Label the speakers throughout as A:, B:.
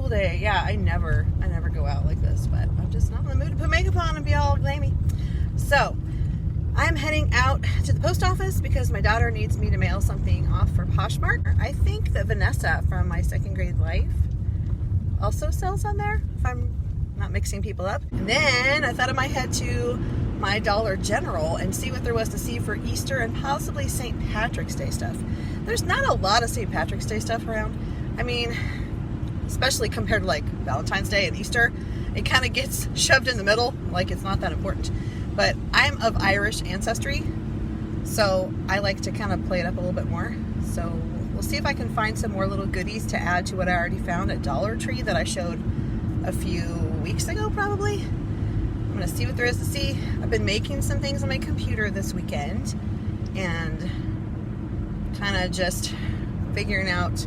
A: school day. Yeah, I never go out like this, but I'm just not in the mood to put makeup on and be all glammy. So I'm heading out to the post office because my daughter needs me to mail something off for Poshmark. I think that Vanessa from my second grade life also sells on there, if I'm not mixing people up. And then I thought I might head to my Dollar General and see what there was to see for Easter and possibly St. Patrick's Day stuff. There's not a lot of St. Patrick's Day stuff around. I mean, especially compared to like Valentine's Day and Easter, it kind of gets shoved in the middle, like it's not that important. But I'm of Irish ancestry, so I like to kind of play it up a little bit more. So we'll see if I can find some more little goodies to add to what I already found at Dollar Tree that I showed a few weeks ago, probably. I'm gonna see what there is to see. I've been making some things on my computer this weekend and kind of just figuring out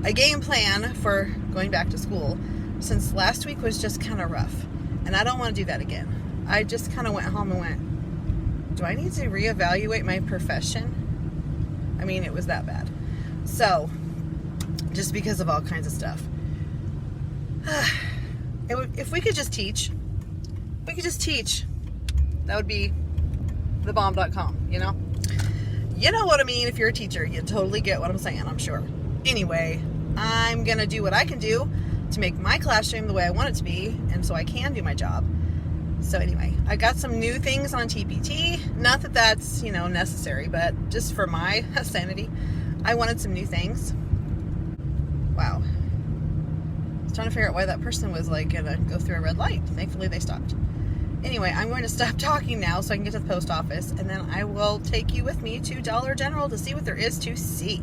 A: a game plan for going back to school, since last week was just kind of rough and I don't want to do that again. I just kind of went home and went, do I need to reevaluate my profession? I mean, it was that bad. So, just because of all kinds of stuff. If we could just teach, that would be thebomb.com, you know? You know what I mean. If you're a teacher, you totally get what I'm saying, I'm sure. Anyway, I'm going to do what I can do to make my classroom the way I want it to be, and so I can do my job. So anyway, I got some new things on TpT. Not that that's, you know, necessary, but just for my sanity, I wanted some new things. Wow. I was trying to figure out why that person was like gonna go through a red light. Thankfully they stopped. Anyway, I'm going to stop talking now so I can get to the post office, and then I will take you with me to Dollar General to see what there is to see.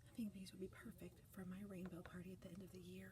A: I think these would be perfect for my rainbow party at the end of the year.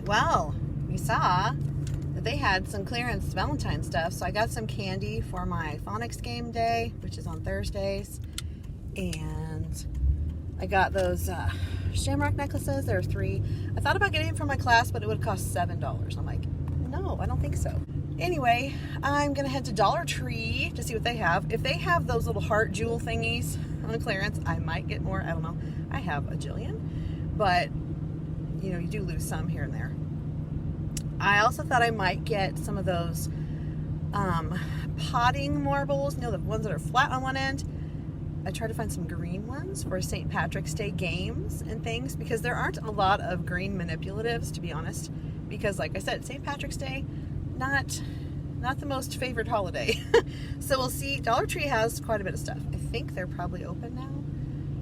A: Well, we saw that they had some clearance Valentine stuff, so I got some candy for my phonics game day, which is on Thursdays, and I got those shamrock necklaces. There are 3. I thought about getting them for my class, but it would cost $7. I'm like, no, I don't think so. Anyway, I'm gonna head to Dollar Tree to see what they have. If they have those little heart jewel thingies, on clearance. I might get more. I don't know. I have a jillion. But, you know, you do lose some here and there. I also thought I might get some of those potting marbles, you know, the ones that are flat on one end. I tried to find some green ones for St. Patrick's Day games and things, because there aren't a lot of green manipulatives, to be honest, because like I said, St. Patrick's Day, not the most favored holiday. So we'll see. Dollar Tree has quite a bit of stuff. I think they're probably open now.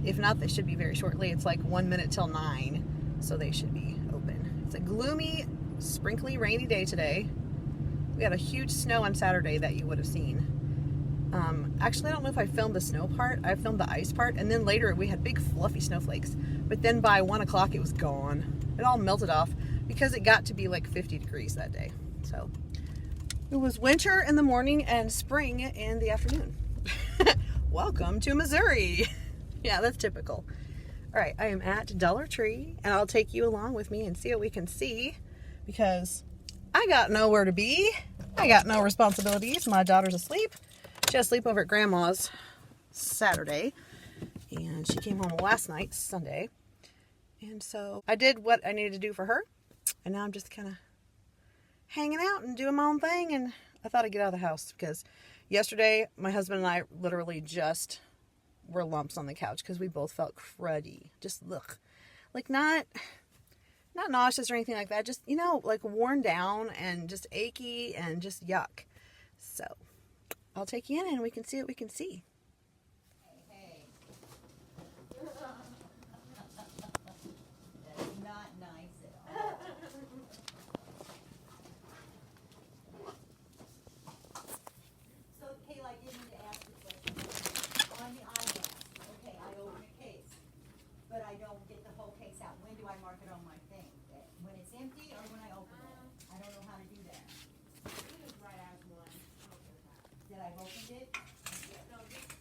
A: If not, they should be very shortly. It's like 1 minute till 9, so they should be open. It's a gloomy, sprinkly, rainy day today. We had a huge snow on Saturday that you would have seen. Actually, I don't know if I filmed the snow part. I filmed the ice part, and then later we had big fluffy snowflakes. But then by 1 o'clock it was gone. It all melted off because it got to be like 50 degrees that day. So it was winter in the morning and spring in the afternoon. Welcome to Missouri. Yeah, that's typical. All right, I am at Dollar Tree, and I'll take you along with me and see what we can see, because I got nowhere to be. I got no responsibilities. My daughter's asleep. She had sleep over at Grandma's Saturday, and she came home last night, Sunday. And so I did what I needed to do for her, and now I'm just kind of hanging out and doing my own thing. And I thought I'd get out of the house, because yesterday my husband and I literally just were lumps on the couch because we both felt cruddy. Just look, like not nauseous or anything like that, just, you know, like worn down and just achy and just yuck. So I'll take you in and we can see what we can see.
B: Hey. That's not nice at all. So, Kayla, I did need to ask you a question. On the iMac, okay, I open a case, but I don't get the whole case out. When do I mark it on my thing? When it's empty or when I open it? I don't know how to do that.
C: Right as one.
B: That I've opened it?
C: No, just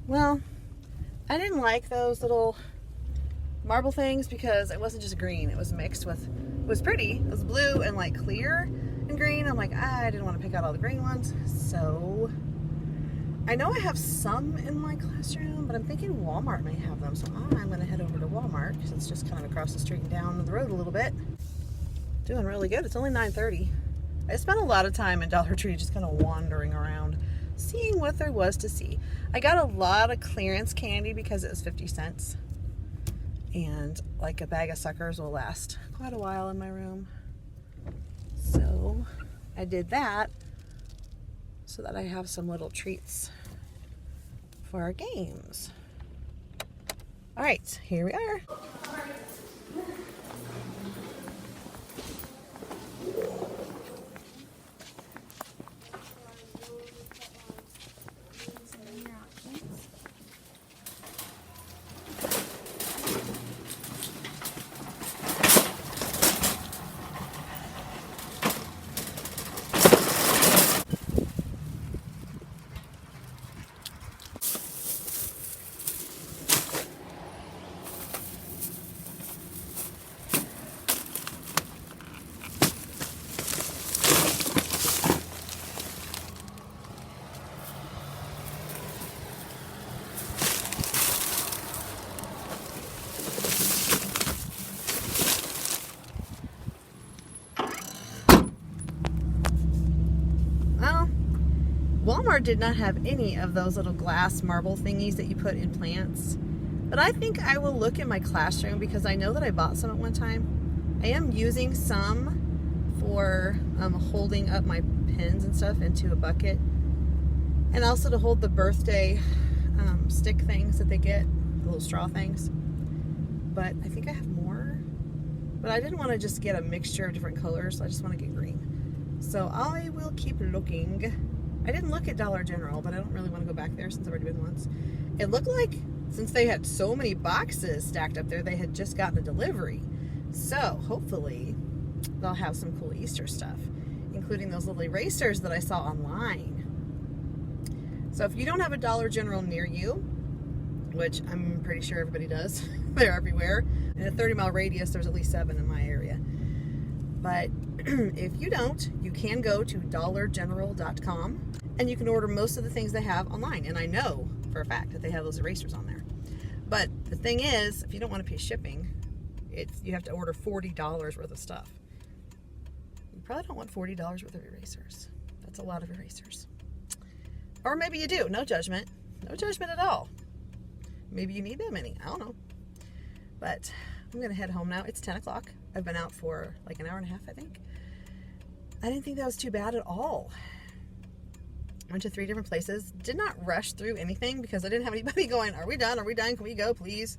A: Well, I didn't like those little marble things because it wasn't just green. It was mixed with, it was pretty. It was blue and like clear and green. I'm like, I didn't want to pick out all the green ones. So I know I have some in my classroom, but I'm thinking Walmart may have them. So I'm going to head over to Walmart because it's just kind of across the street and down the road a little bit. Doing really good. It's only 9:30. I spent a lot of time in Dollar Tree just kind of wandering around, seeing what there was to see. I got a lot of clearance candy because it was 50 cents. And like a bag of suckers will last quite a while in my room. So I did that so that I have some little treats for our games. All right, here we are. Well, Walmart did not have any of those little glass marble thingies that you put in plants. But I think I will look in my classroom because I know that I bought some at one time. I am using some for holding up my pens and stuff into a bucket. And also to hold the birthday stick things that they get, the little straw things. But I think I have more. But I didn't want to just get a mixture of different colors. So I just want to get green. So I will keep looking. I didn't look at Dollar General, but I don't really want to go back there since I've already been once. It looked like since they had so many boxes stacked up there, they had just gotten a delivery. So hopefully they'll have some cool Easter stuff, including those little erasers that I saw online. So if you don't have a Dollar General near you, which I'm pretty sure everybody does, they're everywhere. In a 30-mile radius, there's at least 7 in my area. But if you don't, you can go to dollargeneral.com and you can order most of the things they have online. And I know for a fact that they have those erasers on there. But the thing is, if you don't want to pay shipping, you have to order $40 worth of stuff. You probably don't want $40 worth of erasers. That's a lot of erasers. Or maybe you do. No judgment. No judgment at all. Maybe you need that many. I don't know. But I'm going to head home now. It's 10 o'clock. I've been out for like an hour and a half, I think. I didn't think that was too bad at all. Went to 3 different places. Did not rush through anything because I didn't have anybody going, are we done? Are we done? Can we go, please?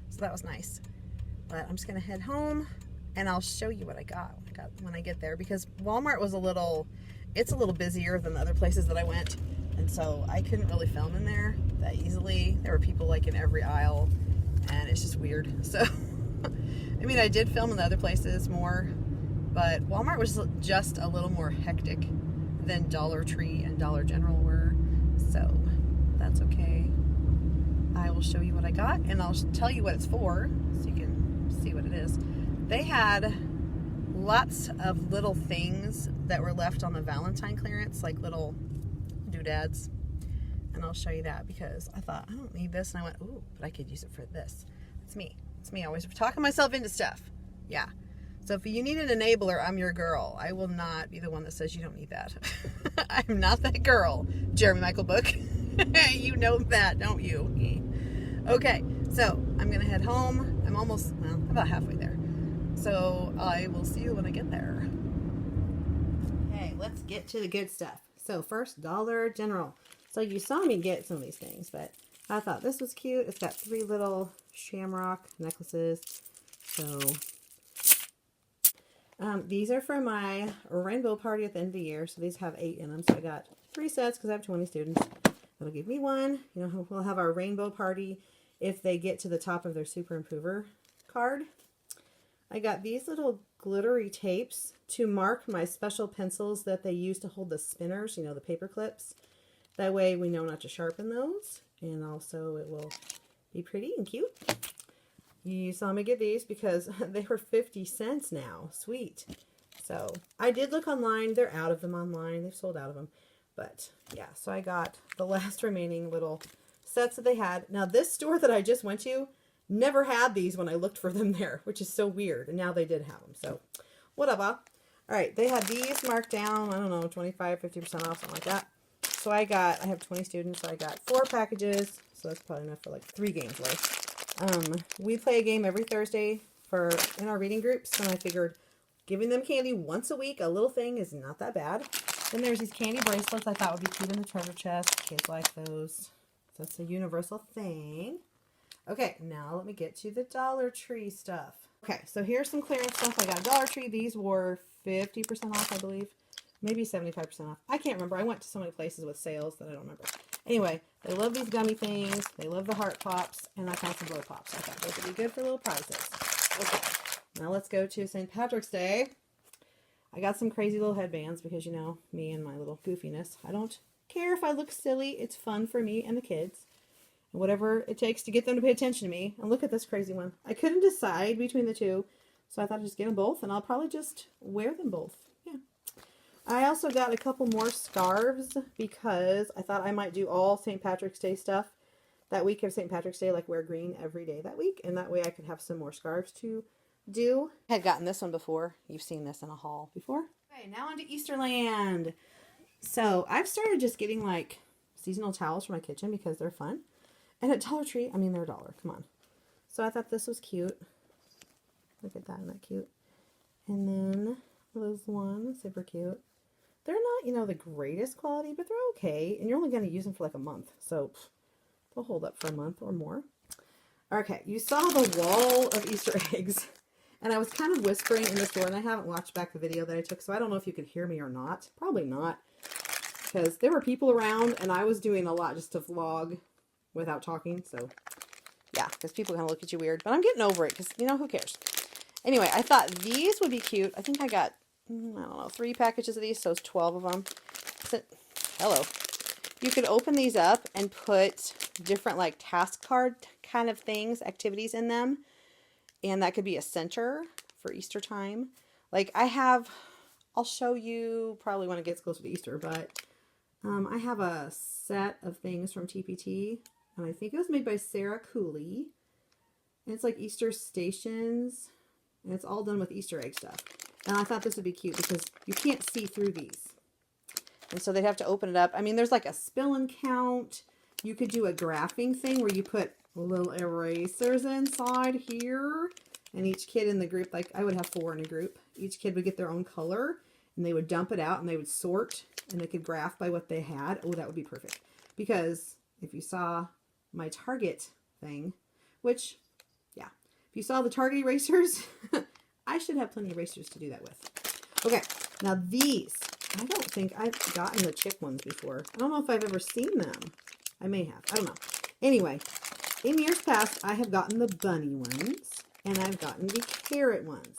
A: So that was nice. But I'm just going to head home and I'll show you what I got when I get there, because Walmart was it's a little busier than the other places that I went. And so I couldn't really film in there that easily. There were people like in every aisle and it's just weird. So, I mean, I did film in the other places more, but Walmart was just a little more hectic than Dollar Tree and Dollar General were. So that's okay. I will show you what I got and I'll tell you what it's for so you can see what it is. They had lots of little things that were left on the Valentine clearance, like little doodads, and I'll show you that because I thought, I don't need this, and I went, ooh, but I could use it for this. It's me. Always talking myself into stuff. Yeah. So if you need an enabler, I'm your girl. I will not be the one that says you don't need that. I'm not that girl. Jeremy Michael Book. You know that, don't you? Okay, so I'm gonna head home. I'm about halfway there. So I will see you when I get there. Okay, let's get to the good stuff. So first, Dollar General. So you saw me get some of these things, but I thought this was cute. It's got 3 little shamrock necklaces. So these are for my rainbow party at the end of the year. So these have 8 in them. So I got 3 sets because I have 20 students. That'll give me 1. You know, we'll have our rainbow party if they get to the top of their Super Improver card. I got these little glittery tapes to mark my special pencils that they use to hold the spinners, you know, the paper clips. That way we know not to sharpen those, and also it will be pretty and cute. You saw me get these because they were 50 cents now. Sweet. So I did look online. They're out of them online. They've sold out of them. But yeah, so I got the last remaining little sets that they had. Now this store that I just went to never had these when I looked for them there, which is so weird. And now they did have them. So whatever. All right, they had these marked down, I don't know, 25, 50% off, something like that. So I have 20 students, so I got 4 packages. So that's probably enough for like 3 games worth. We play a game every Thursday in our reading groups, and I figured giving them candy once a week, a little thing, is not that bad. Then there's these candy bracelets I thought would be cute in the treasure chest. Kids like those. So that's a universal thing. Okay, now let me get to the Dollar Tree stuff. Okay, so here's some clearance stuff. I got Dollar Tree. These were 50% off, I believe. Maybe 75% off. I can't remember. I went to so many places with sales that I don't remember. Anyway, they love these gummy things. They love the heart pops. And I found some blow pops. I thought those would be good for little prizes. Okay, now let's go to St. Patrick's Day. I got some crazy little headbands because, you know, me and my little goofiness. I don't care if I look silly. It's fun for me and the kids. And whatever it takes to get them to pay attention to me. And look at this crazy one. I couldn't decide between the two. So I thought I'd just get them both. And I'll probably just wear them both. Yeah. I also got a couple more scarves because I thought I might do all St. Patrick's Day stuff that week of St. Patrick's Day. Like wear green every day that week. And that way I could have some more scarves to do. I had gotten this one before. You've seen this in a haul before. Okay, now on to Easterland. So I've started just getting like seasonal towels for my kitchen because they're fun. And at Dollar Tree, I mean, they're $1. Come on. So I thought this was cute. Look at that. Isn't that cute? And then those ones, super cute. They're not, you know, the greatest quality, but they're okay. And you're only going to use them for like a month. So they'll hold up for a month or more. Okay, you saw the wall of Easter eggs. And I was kind of whispering in the store, and I haven't watched back the video that I took, so I don't know if you could hear me or not. Probably not, because there were people around, and I was doing a lot just to vlog without talking, so yeah, because people kind of look at you weird. But I'm getting over it, because, you know, who cares? Anyway, I thought these would be cute. I think I got, I don't know, 3 packages of these, so it's 12 of them. So, hello. You could open these up and put different, like, task card kind of things, activities in them. And that could be a center for Easter time. Like I'll show you probably when it gets closer to Easter, but I have a set of things from TpT. And I think it was made by Sarah Cooley. And it's like Easter stations. And it's all done with Easter egg stuff. And I thought this would be cute because you can't see through these. And so they'd have to open it up. I mean, there's like a spill and count. You could do a graphing thing where you put little erasers inside here, and each kid in the group, like I would have 4 in a group, each kid would get their own color, and they would dump it out, and they would sort, and they could graph by what they had. Oh, that would be perfect, because if you saw my Target thing, which, yeah, if you saw the Target erasers, I should have plenty of erasers to do that with. Okay, now these, I don't think I've gotten the chick ones before. I don't know if I've ever seen them. I may have, I don't know. Anyway, in years past, I have gotten the bunny ones, and I've gotten the carrot ones.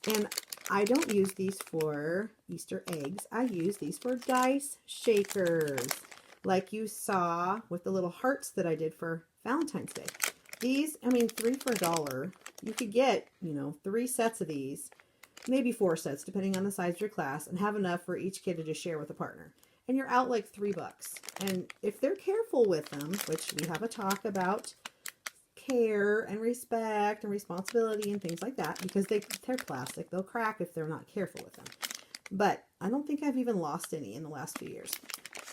A: And I don't use these for Easter eggs. I use these for dice shakers, like you saw with the little hearts that I did for Valentine's Day. These, I mean, 3 for $1. You could get, you know, 3 sets of these, maybe 4 sets, depending on the size of your class, and have enough for each kid to just share with a partner. And you're out like $3. And if they're careful with them, which we have a talk about care and respect and responsibility and things like that, because they're plastic. They'll crack if they're not careful with them. But I don't think I've even lost any in the last few years.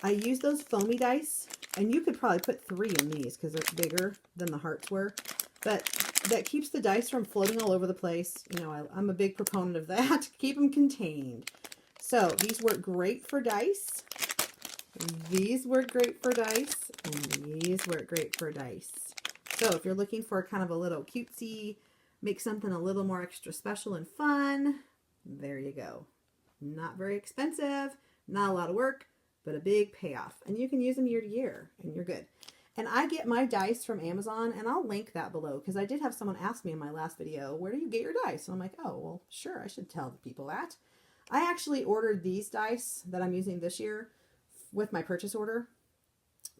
A: I use those foamy dice, and you could probably put 3 in these because they're bigger than the hearts were. But that keeps the dice from floating all over the place. You know, I'm a big proponent of that. Keep them contained. So these work great for dice. These work great for dice. And these work great for dice. So if you're looking for kind of a little cutesy, make something a little more extra special and fun, there you go. Not very expensive, not a lot of work, but a big payoff. And you can use them year to year, and you're good. And I get my dice from Amazon, and I'll link that below, because I did have someone ask me in my last video, where do you get your dice? And I'm like, oh, well, sure, I should tell the people that. I actually ordered these dice that I'm using this year with my purchase order.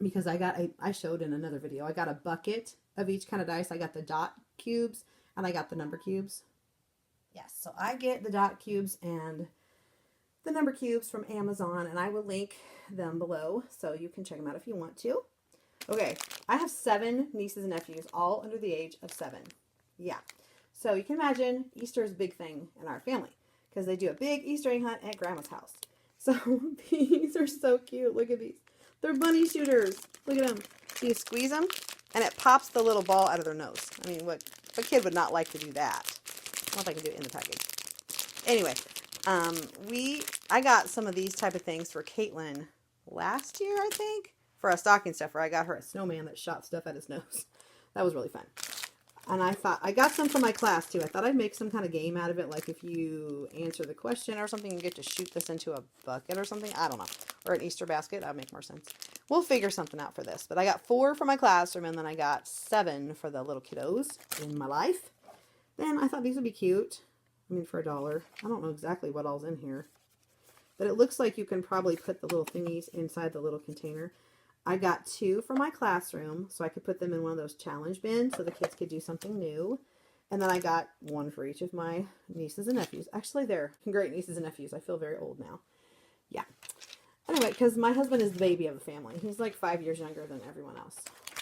A: because I showed in another video, I got a bucket of each kind of dice. I got the dot cubes and I got the number cubes. Yes, so I get the dot cubes and the number cubes from Amazon, and I will link them below so you can check them out if you want to. Okay, I have 7 nieces and nephews, all under the age of 7. Yeah, so you can imagine Easter is a big thing in our family because they do a big Easter egg hunt at Grandma's house. So these are so cute. Look at these. They're bunny shooters. Look at them. So you squeeze them, and it pops the little ball out of their nose. I mean, what kid would not like to do that? I don't know if I can do it in the package. Anyway, I got some of these type of things for Caitlin last year, I think, for a stocking stuffer. I got her a snowman that shot stuff at his nose. That was really fun. And I thought, I got some for my class too. I thought I'd make some kind of game out of it. Like if you answer the question or something, you get to shoot this into a bucket or something. I don't know. Or an Easter basket. That would make more sense. We'll figure something out for this. But I got 4 for my classroom, and then I got 7 for the little kiddos in my life. Then I thought these would be cute. I mean, for $1. I don't know exactly what all's in here. But it looks like you can probably put the little thingies inside the little container. I got 2 for my classroom, so I could put them in one of those challenge bins so the kids could do something new. And then I got 1 for each of my nieces and nephews. Actually, they're great nieces and nephews. I feel very old now. Yeah. Anyway, because my husband is the baby of the family. He's like 5 years younger than everyone else.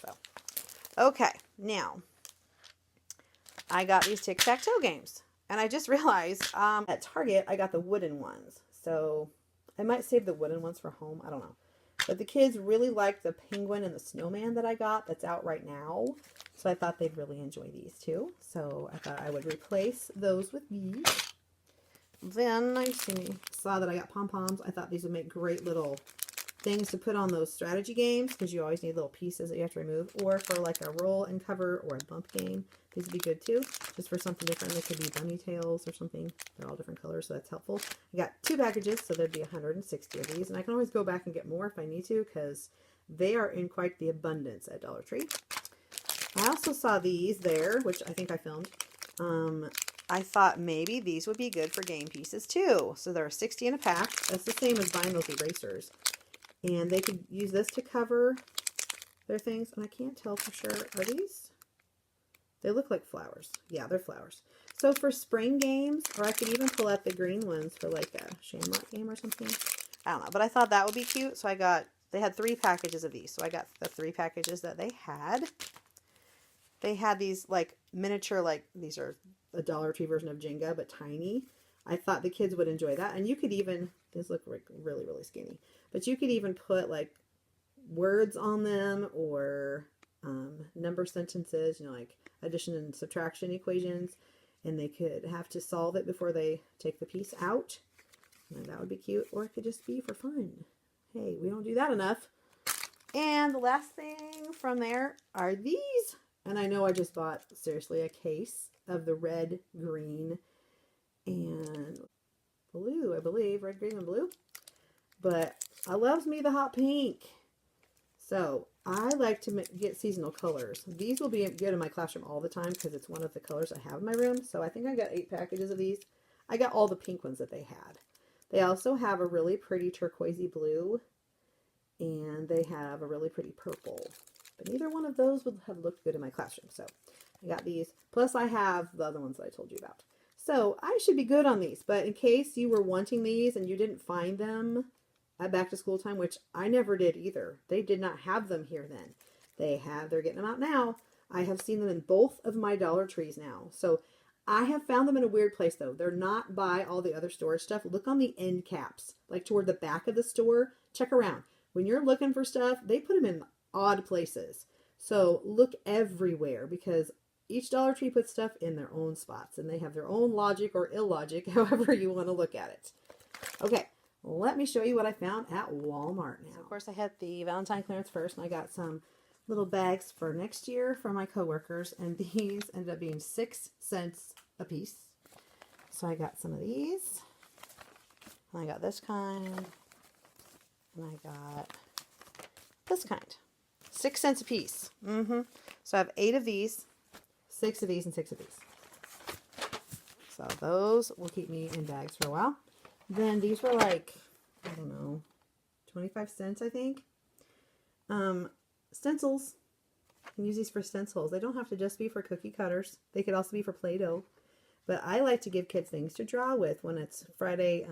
A: So, okay. Now, I got these tic-tac-toe games. And I just realized at Target, I got the wooden ones. So, I might save the wooden ones for home. I don't know. But the kids really liked the penguin and the snowman that I got that's out right now. So I thought they'd really enjoy these too. So I thought I would replace those with these. Then I saw that I got pom-poms. I thought these would make great little things to put on those strategy games because you always need little pieces that you have to remove. Or for like a roll and cover or a bump game. These would be good too. Just for something different. They could be bunny tails or something. They're all different colors, so that's helpful. I got 2 packages, so there'd be 160 of these. And I can always go back and get more if I need to because they are in quite the abundance at Dollar Tree. I also saw these there, which I think I filmed. I thought maybe these would be good for game pieces too. So there are 60 in a pack. That's the same as buying those erasers. And they could use this to cover their things. And I can't tell for sure. Are these? They look like flowers. Yeah, they're flowers. So for spring games, or I could even pull out the green ones for like a shamrock game or something. I don't know, but I thought that would be cute. So they had 3 packages of these. So I got the 3 packages that they had. They had these like miniature, like these are a Dollar Tree version of Jenga, but tiny. I thought the kids would enjoy that. And you could even, these look really, really skinny, but you could even put like words on them or number sentences, you know, like addition and subtraction equations, and they could have to solve it before they take the piece out. And that would be cute, or it could just be for fun. Hey, we don't do that enough. And the last thing from there are these. And I know I just bought, seriously, a case of the red, green, and blue, I believe. Red, green, and blue. But I loves me the hot pink. So I like to get seasonal colors. These will be good in my classroom all the time because it's one of the colors I have in my room. So I think I got 8 packages of these. I got all the pink ones that they had. They also have a really pretty turquoisey blue. And they have a really pretty purple. But neither one of those would have looked good in my classroom. So I got these. Plus I have the other ones that I told you about. So I should be good on these. But in case you were wanting these and you didn't find them at back to school time, which I never did either. They did not have them here then. They're getting them out now. I have seen them in both of my Dollar Trees now. So I have found them in a weird place though. They're not by all the other storage stuff. Look on the end caps, like toward the back of the store. Check around. When you're looking for stuff, they put them in odd places. So look everywhere because each Dollar Tree puts stuff in their own spots and they have their own logic or illogic, however you want to look at it. Okay, let me show you what I found at Walmart now. So of course I had the Valentine clearance first and I got some little bags for next year for my coworkers, and these ended up being 6 cents a piece. So I got some of these. And I got this kind. And I got this kind. 6 cents a piece. So I have 8 of these, 6 of these, and 6 of these. So those will keep me in bags for a while. Then these were like, I don't know, 25 cents, I think. stencils. You can use these for stencils. They don't have to just be for cookie cutters. They could also be for Play-Doh. But I like to give kids things to draw with when it's Friday.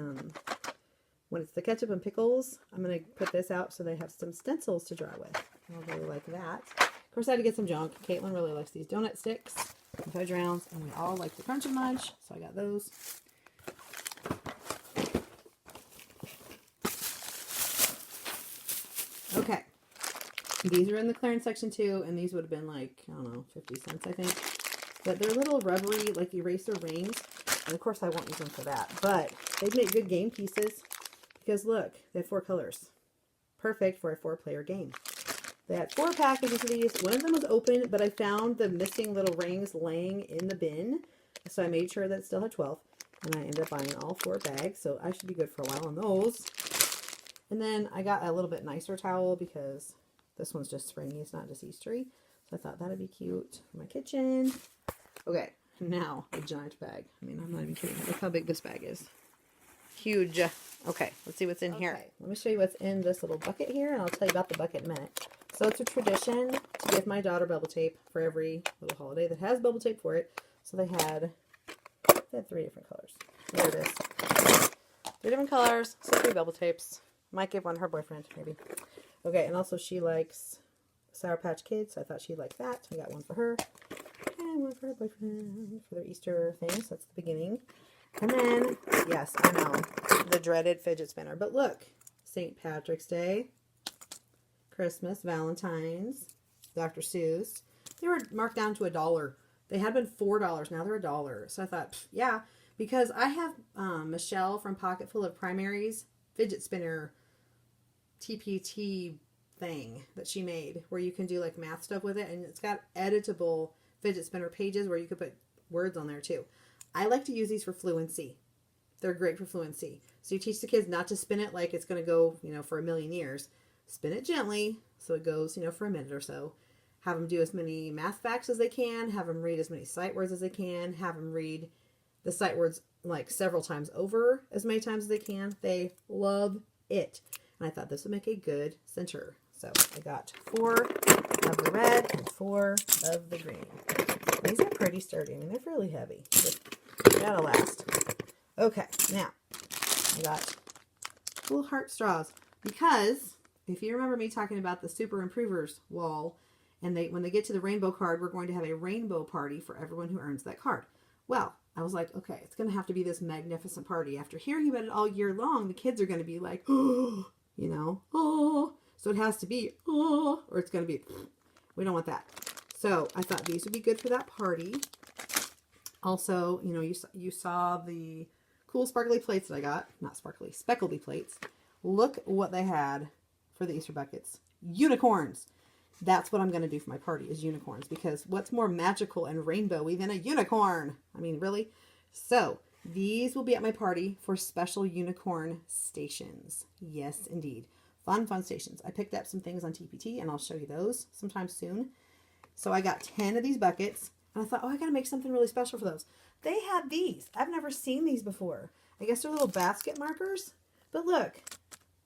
A: When it's the ketchup and pickles, I'm going to put this out so they have some stencils to draw with. I really like that. Of course, I had to get some junk. Caitlin really likes these donut sticks and fudge rounds, and we all like the Crunch and Munch, so I got those. Okay. These are in the clearance section too, and these would have been like, I don't know, 50 cents, I think. But they're little rubbery, like eraser rings. And of course I won't use them for that. But they'd make good game pieces. Because look, they have 4 colors. Perfect for a 4-player game. They had 4 packages of these. One of them was open, but I found the missing little rings laying in the bin. So I made sure that it still had 12. And I ended up buying all 4 bags. So I should be good for a while on those. And then I got a little bit nicer towel because this one's just springy. It's not just Eastery. So I thought that'd be cute for my kitchen. Okay, now a giant bag. I mean, I'm not even kidding. Look how big this bag is. Huge. Okay, let's see what's in here. Let me show you what's in this little bucket here, and I'll tell you about the bucket in a minute. So it's a tradition to give my daughter bubble tape for every little holiday that has bubble tape for it. So they had 3 different colors. There it is. 3 different colors, so 3 bubble tapes. Might give one to her boyfriend, maybe. Okay, and also she likes Sour Patch Kids, so I thought she'd like that. I got one for her. And one for her boyfriend for their Easter thing, so that's the beginning. And then, yes, I know, the dreaded fidget spinner. But look, St. Patrick's Day, Christmas, Valentine's, Dr. Seuss. They were marked down to $1. They had been $4. Now they're $1. So I thought, yeah, because I have Michelle from Pocketful of Primaries fidget spinner TpT thing that she made where you can do like math stuff with it, and it's got editable fidget spinner pages where you could put words on there too. I like to use these for fluency. They're great for fluency. So you teach the kids not to spin it like it's going to go, for a million years. Spin it gently so it goes, for a minute or so. Have them do as many math facts as they can. Have them read as many sight words as they can. Have them read the sight words like several times over as many times as they can. They love it. And I thought this would make a good center. So I got 4 of the red and 4 of the green. These are pretty sturdy. I mean, they're really heavy. But that'll last. Okay, now I got cool heart straws. Because if you remember me talking about the Super Improvers wall, and when they get to the rainbow card, we're going to have a rainbow party for everyone who earns that card. Well, I was like, okay, it's going to have to be this magnificent party. After hearing about it all year long, the kids are going to be like, oh, oh. So it has to be, oh, or it's going to be, we don't want that. So I thought these would be good for that party. Also, you saw the cool sparkly plates that I got. Not sparkly, speckledy plates. Look what they had for the Easter buckets. Unicorns. That's what I'm going to do for my party is unicorns. Because what's more magical and rainbowy than a unicorn? I mean, really? So these will be at my party for special unicorn stations. Yes, indeed. Fun stations. I picked up some things on TpT, and I'll show you those sometime soon. So I got 10 of these buckets, and I thought, I got to make something really special for those. They had these. I've never seen these before. I guess they're little basket markers. But look,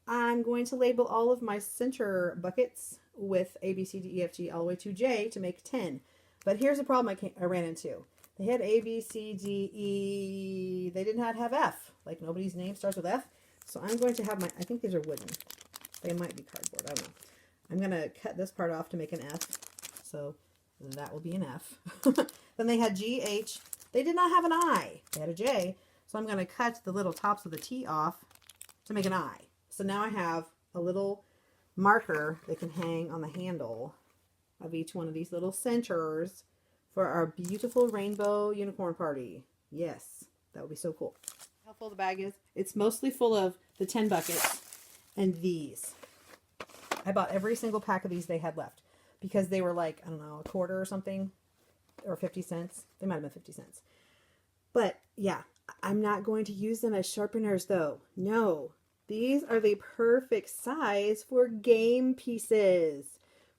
A: I'm going to label all of my center buckets with A, B, C, D, E, F, G, all the way to J to make 10. But here's a problem I ran into. They had A, B, C, D, E. They did not have F. Like nobody's name starts with F. So I'm going to have I think these are wooden. They might be cardboard. I don't know. I'm going to cut this part off to make an F. So that will be an F. Then they had G, H. They did not have an I. They had a J. So I'm going to cut the little tops of the T off to make an I. So now I have a little marker that can hang on the handle of each one of these little centers for our beautiful rainbow unicorn party. Yes, that would be so cool. How full the bag is? It's mostly full of the 10 buckets and these. I bought every single pack of these they had left because they were like, I don't know, a quarter or something, or 50 cents. They might have been 50 cents. But yeah, I'm not going to use them as sharpeners though. No, these are the perfect size for game pieces.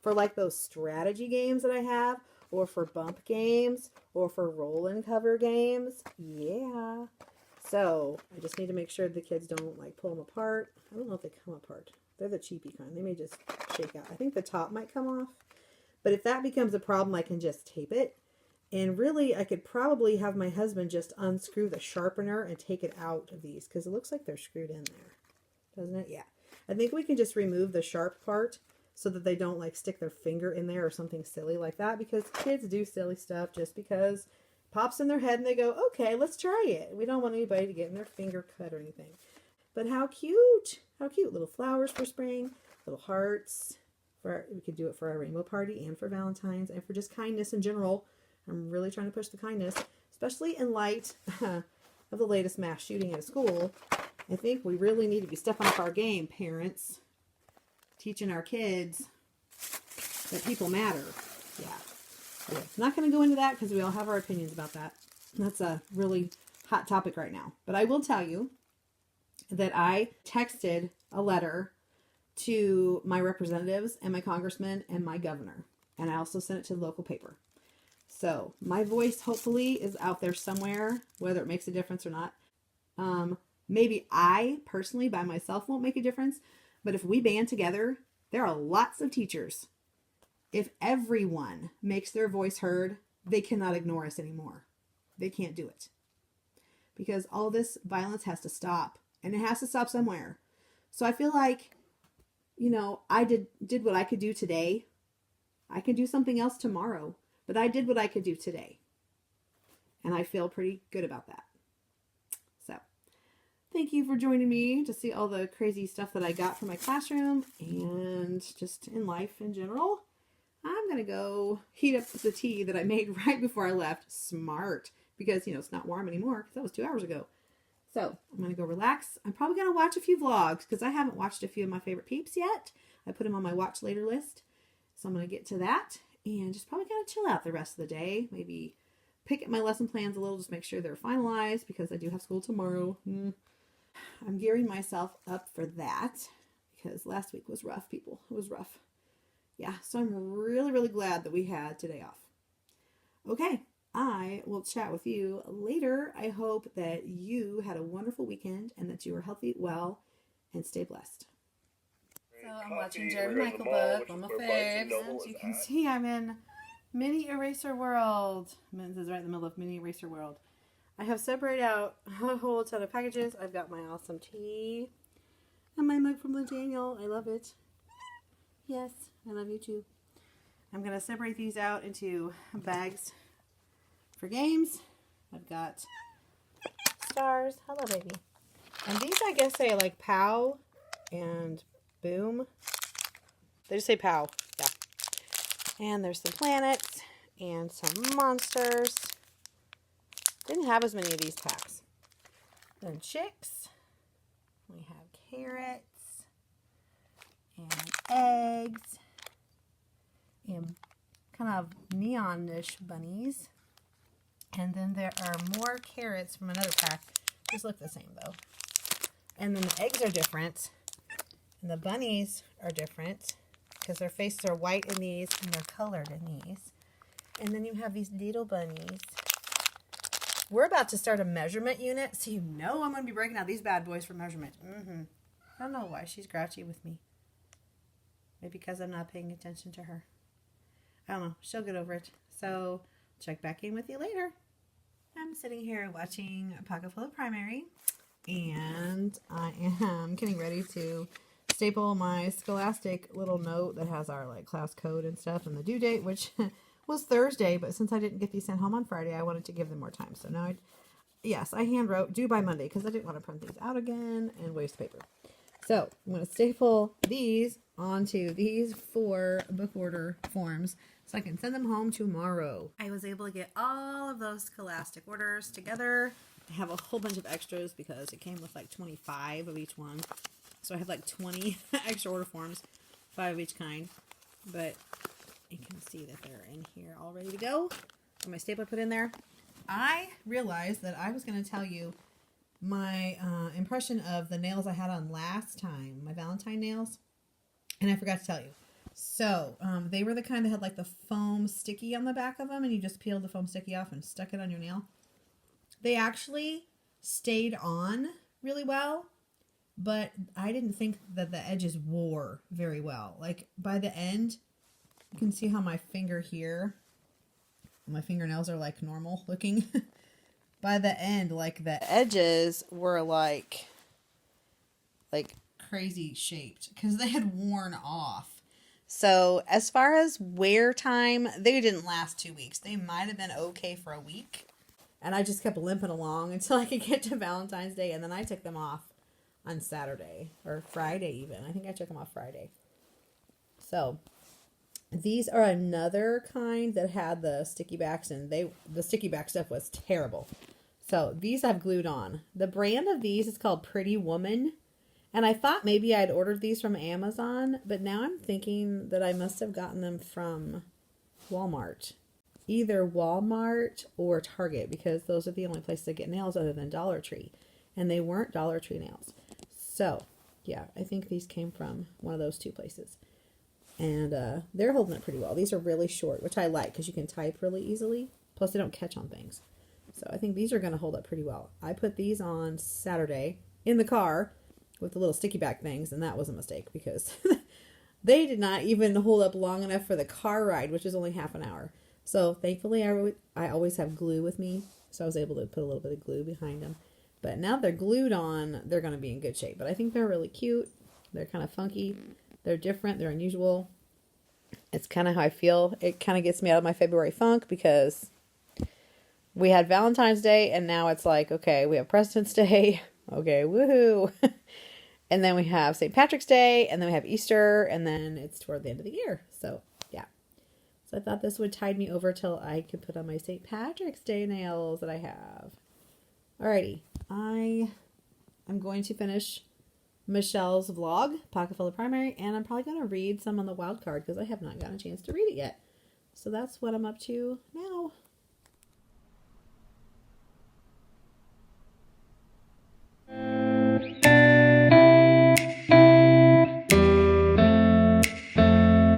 A: For like those strategy games that I have, or for bump games, or for roll and cover games. Yeah. So I just need to make sure the kids don't like pull them apart. I don't know if they come apart. They're the cheapy kind. They may just shake out. I think the top might come off. But if that becomes a problem, I can just tape it. And really, I could probably have my husband just unscrew the sharpener and take it out of these, because it looks like they're screwed in there. Doesn't it? Yeah. I think we can just remove the sharp part so that they don't like stick their finger in there or something silly like that, because kids do silly stuff just because it pops in their head and they go, okay, let's try it. We don't want anybody to get in their finger cut or anything. But how cute. How cute. Little flowers for spring, little hearts. We could do it for our rainbow party and for Valentine's and for just kindness in general. I'm really trying to push the kindness, especially in light of the latest mass shooting at a school. I think we really need to be stepping up our game, parents. Teaching our kids that people matter. Yeah. Okay. I'm not going to go into that because we all have our opinions about that. That's a really hot topic right now. But I will tell you that I texted a letter to my representatives and my congressman and my governor. And I also sent it to the local paper. So my voice hopefully is out there somewhere, whether it makes a difference or not. Maybe I personally by myself won't make a difference, but if we band together, there are lots of teachers. If everyone makes their voice heard, they cannot ignore us anymore. They can't do it. Because all this violence has to stop, and it has to stop somewhere. So I feel like, you know, I did what I could do today. I can do something else tomorrow, but I did what I could do today. And I feel pretty good about that. So, thank you for joining me to see all the crazy stuff that I got from my classroom and just in life in general. I'm going to go heat up the tea that I made right before I left. Smart. Because, you know, it's not warm anymore because that was 2 hours ago. So, I'm going to go relax. I'm probably going to watch a few vlogs because I haven't watched a few of my favorite peeps yet. I put them on my watch later list. So, I'm going to get to that and just probably kind of chill out the rest of the day. Maybe pick at my lesson plans a little, just make sure they're finalized because I do have school tomorrow. I'm gearing myself up for that because last week was rough, people. It was rough. Yeah, so I'm really, really glad that we had today off. Okay, I will chat with you later. I hope that you had a wonderful weekend and that you are healthy, well, and stay blessed. So I'm watching Jeremy Michael book, one of my faves. As you can see, I'm in Mini Eraser World. This is right in the middle of Mini Eraser World. I have separated out a whole ton of packages. I've got my awesome tea and my mug from Daniel. I love it. Yes, I love you too. I'm going to separate these out into bags for games. I've got stars. Hello, baby. And these, I guess, say like POW and Boom. They just say POW. Yeah. And there's some planets and some monsters. Didn't have as many of these packs. Then chicks. We have carrots and eggs and kind of neonish bunnies. And then there are more carrots from another pack. These look the same though. And then the eggs are different. And the bunnies are different because their faces are white in these and they're colored in these. And then you have these little bunnies. We're about to start a measurement unit, so you know I'm going to be breaking out these bad boys for measurement. I don't know why she's grouchy with me. Maybe because I'm not paying attention to her. I don't know. She'll get over it. So, check back in with you later. I'm sitting here watching a pocket full of primary, and I am getting ready to staple my Scholastic little note that has our like class code and stuff and the due date, which was Thursday, but since I didn't get these sent home on Friday, I wanted to give them more time. So now I hand wrote due by Monday because I didn't want to print these out again and waste paper. So I'm going to staple these onto these 4 book order forms so I can send them home tomorrow. I was able to get all of those Scholastic orders together. I have a whole bunch of extras because it came with like 25 of each one. So I have like 20 extra order forms, 5 of each kind. But you can see that they're in here all ready to go. Got my stapler put in there. I realized that I was going to tell you my impression of the nails I had on last time, my Valentine nails, and I forgot to tell you. So they were the kind that had like the foam sticky on the back of them, and you just peeled the foam sticky off and stuck it on your nail. They actually stayed on really well, but I didn't think that the edges wore very well. Like by the end, you can see how my finger here, my fingernails are like normal looking. By the end, like the edges were like crazy shaped because they had worn off. So as far as wear time, they didn't last 2 weeks. They might have been okay for a week. And I just kept limping along until I could get to Valentine's Day. And then I took them off on Saturday or Friday even. I think I took them off Friday. So these are another kind that had the sticky backs, and the sticky back stuff was terrible. So these I've glued on. The brand of these is called Pretty Woman. And I thought maybe I'd ordered these from Amazon, but now I'm thinking that I must have gotten them from Walmart. Either Walmart or Target, because those are the only places I get nails other than Dollar Tree. And they weren't Dollar Tree nails. So, yeah, I think these came from one of those two places. And they're holding it pretty well. These are really short, which I like because you can type really easily. Plus, they don't catch on things. So I think these are going to hold up pretty well. I put these on Saturday in the car with the little sticky back things, and that was a mistake because they did not even hold up long enough for the car ride, which is only half an hour. So thankfully, I always have glue with me, so I was able to put a little bit of glue behind them. But now they're glued on, they're going to be in good shape. But I think they're really cute. They're kind of funky. They're different. They're unusual. It's kind of how I feel. It kind of gets me out of my February funk because we had Valentine's Day, and now it's like, okay, we have President's Day. Okay, woohoo. And then we have St. Patrick's Day, and then we have Easter, and then it's toward the end of the year. So, yeah. So I thought this would tide me over till I could put on my St. Patrick's Day nails that I have. Alrighty. I am going to finish Michelle's vlog, Pocket Full of Primary, and I'm probably going to read some on the wild card because I have not gotten a chance to read it yet. So that's what I'm up to now.